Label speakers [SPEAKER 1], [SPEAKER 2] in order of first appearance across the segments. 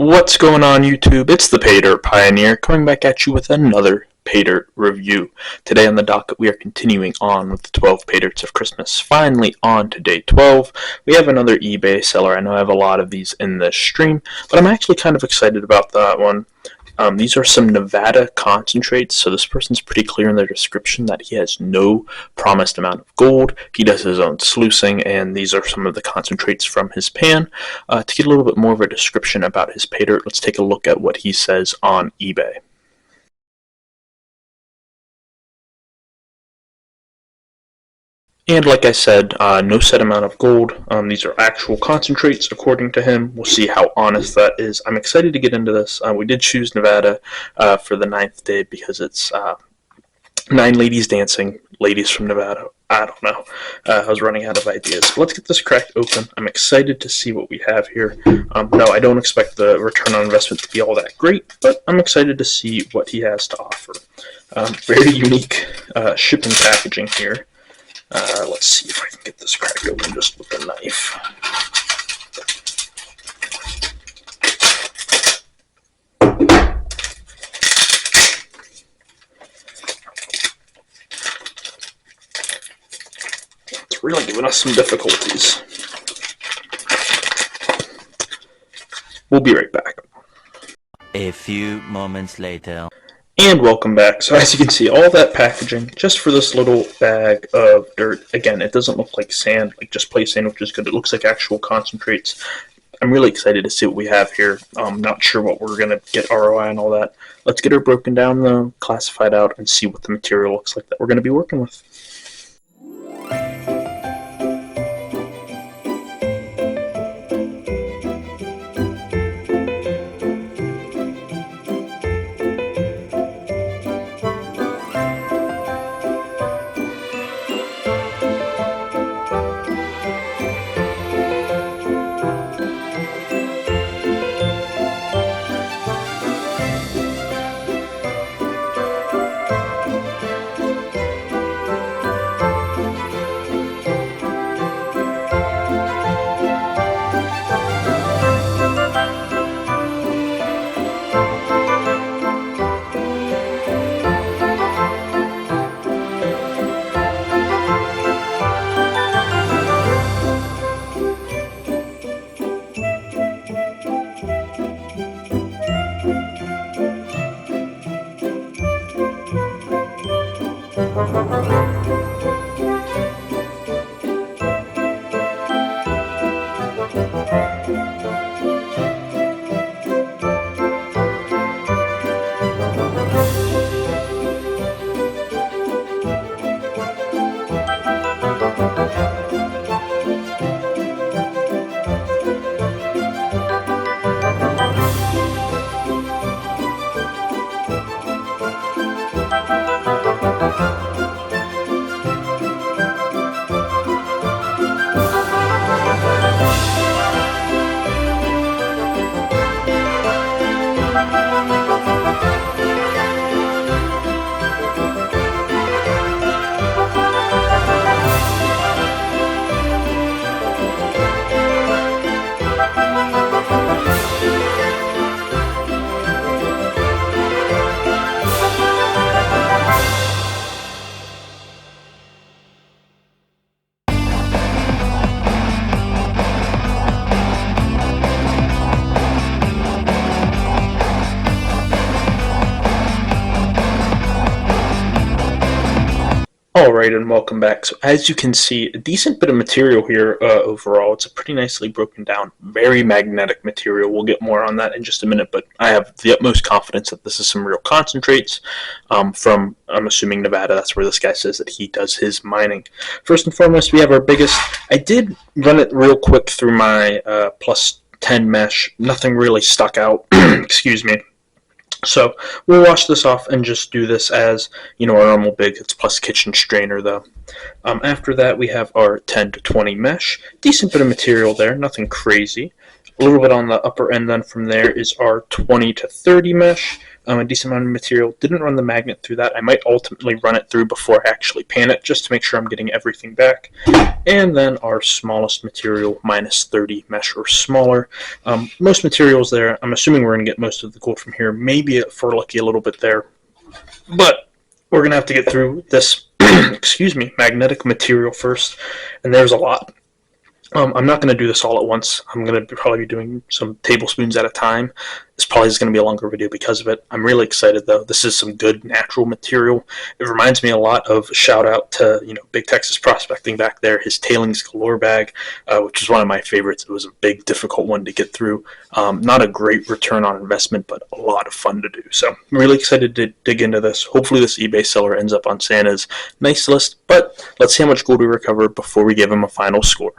[SPEAKER 1] What's going on YouTube? It's the Paydirt Pioneer coming back at you with another Paydirt review. Today on the docket we are continuing on with the 12 Paydirts of Christmas. Finally on to day 12. We have another eBay seller. I know I have a lot of these in this stream, but I'm actually kind of excited about that one. These are some Nevada concentrates, so this person's pretty clear in their description that he has no promised amount of gold. He does his own sluicing, and these are some of the concentrates from his pan. To get a little bit more of a description about his Paydirt, let's take a look at what he says on eBay. And like I said, no set amount of gold. These are actual concentrates according to him. We'll see how honest that is. I'm excited to get into this. We did choose Nevada for the 9th day because it's 9 ladies dancing, ladies from Nevada. I don't know. I was running out of ideas. But let's get this cracked open. I'm excited to see what we have here. No, I don't expect the return on investment to be all that great, but I'm excited to see what he has to offer. Very unique shipping packaging here. Let's see if I can get this cracked open just with a knife. It's really giving us some difficulties. We'll be right back.
[SPEAKER 2] A few moments later.
[SPEAKER 1] And welcome back. So as you can see, all that packaging just for this little bag of dirt. Again, it doesn't look like sand, like just play sand, which is good. It looks like actual concentrates. I'm really excited to see what we have here. I'm not sure what we're going to get ROI and all that. Let's get her broken down though, classified out, and see what the material looks like that we're going to be working with. Alright, and welcome back. So as you can see, a decent bit of material here overall. It's a pretty nicely broken down, very magnetic material. We'll get more on that in just a minute, but I have the utmost confidence that this is some real concentrates from, I'm assuming, Nevada. That's where this guy says that he does his mining. First and foremost, we have our biggest. I did run it real quick through my plus 10 mesh. Nothing really stuck out. Excuse me. So we'll wash this off and just do this as, our normal big. It's plus kitchen strainer though. After that we have our 10 to 20 mesh. Decent bit of material there, nothing crazy. A little bit on the upper end then from there is our 20 to 30 mesh. A decent amount of material. Didn't run the magnet through that. I might ultimately run it through before I actually pan it, just to make sure I'm getting everything back. And then our smallest material, minus 30 mesh or smaller. Most materials there, I'm assuming we're going to get most of the gold from here. Maybe if we're lucky a little bit there. But we're going to have to get through this, excuse me, magnetic material first. And there's a lot. I'm not going to do this all at once. I'm going to probably be doing some tablespoons at a time. This probably is going to be a longer video because of it. I'm really excited though. This is some good natural material. It reminds me a lot of, shout out to Big Texas Prospecting back there, his Tailings Galore bag, which is one of my favorites. It was a big, difficult one to get through. Not a great return on investment, but a lot of fun to do. So I'm really excited to dig into this. Hopefully this eBay seller ends up on Santa's nice list, but let's see how much gold we recover before we give him a final score.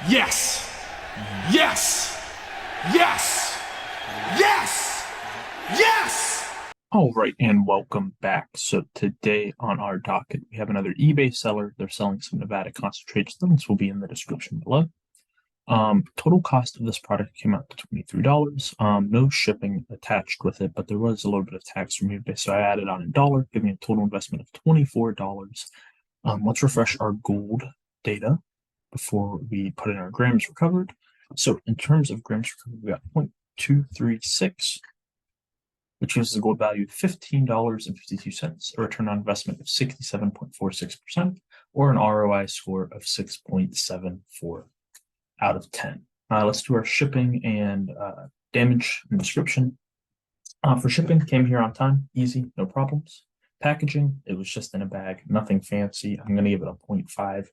[SPEAKER 3] Yes! Yes! Yes! Yes! Yes!
[SPEAKER 1] All right, and welcome back. So today on our docket, we have another eBay seller. They're selling some Nevada concentrates. The links will be in the description below. Total cost of this product came out to $23. No shipping attached with it, but there was a little bit of tax from eBay, so I added on $1, giving a total investment of $24. Let's refresh our gold data before we put in our grams recovered. So in terms of grams recovered, we got 0.236, which gives the gold value of $15.52, a return on investment of 67.46%, or an ROI score of 6.74 out of 10. Let's do our shipping and damage and description. For shipping, came here on time, easy, no problems. Packaging, it was just in a bag, nothing fancy. I'm going to give it a 0.5.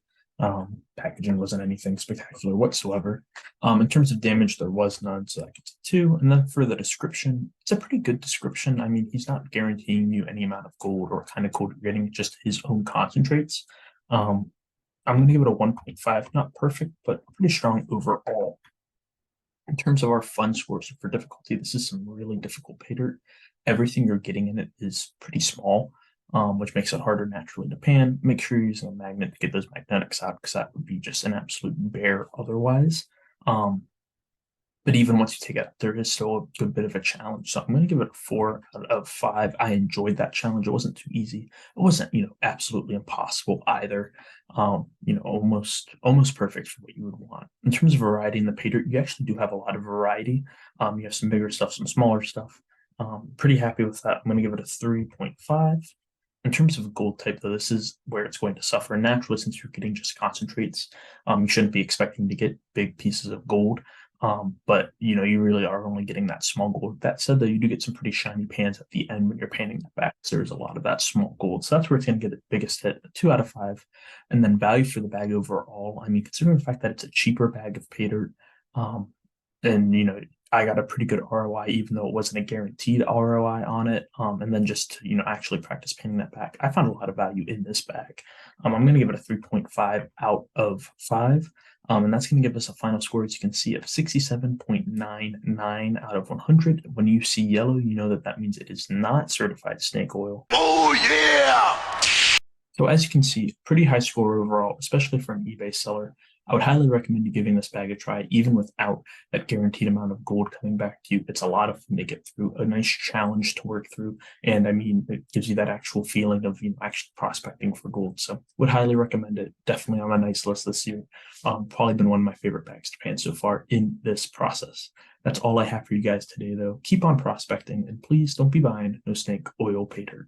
[SPEAKER 1] Packaging wasn't anything spectacular whatsoever. In terms of damage, there was none, so that gets a 2. And then for the description, it's a pretty good description. I mean, he's not guaranteeing you any amount of gold or kind of gold you're getting, just his own concentrates. I'm going to give it a 1.5. Not perfect, but pretty strong overall. In terms of our fun scores for difficulty, this is some really difficult Paydirt. Everything you're getting in it is pretty small, which makes it harder naturally to pan. Make sure you're using a magnet to get those magnetics out, because that would be just an absolute bear otherwise. But even once you take it out, there is still a good bit of a challenge. So I'm going to give it a 4 out of 5. I enjoyed that challenge. It wasn't too easy. It wasn't, absolutely impossible either. Almost perfect for what you would want. In terms of variety in the Paydirt, you actually do have a lot of variety. You have some bigger stuff, some smaller stuff. Pretty happy with that. I'm going to give it a 3.5. In terms of gold type, though, this is where it's going to suffer naturally since you're getting just concentrates. You shouldn't be expecting to get big pieces of gold. But you really are only getting that small gold. That said, though, you do get some pretty shiny pans at the end when you're panning the back. So there's a lot of that small gold. So that's where it's going to get the biggest hit, a 2 out of 5. And then value for the bag overall. I mean, considering the fact that it's a cheaper bag of Paydirt, and I got a pretty good ROI, even though it wasn't a guaranteed ROI on it. And then just to, actually practice panning that back, I found a lot of value in this bag. I'm going to give it a 3.5 out of 5. And that's going to give us a final score, as you can see, of 67.99 out of 100. When you see yellow, you know that means it is not certified snake oil.
[SPEAKER 3] Oh, yeah!
[SPEAKER 1] So as you can see, pretty high score overall, especially for an eBay seller. I would highly recommend you giving this bag a try, even without that guaranteed amount of gold coming back to you. It's a lot of fun to get through, a nice challenge to work through. And I mean, it gives you that actual feeling of actually prospecting for gold. So would highly recommend it. Definitely on a nice list this year. Probably been one of my favorite bags to pan so far in this process. That's all I have for you guys today, though. Keep on prospecting, and please don't be buying no snake oil Paydirt.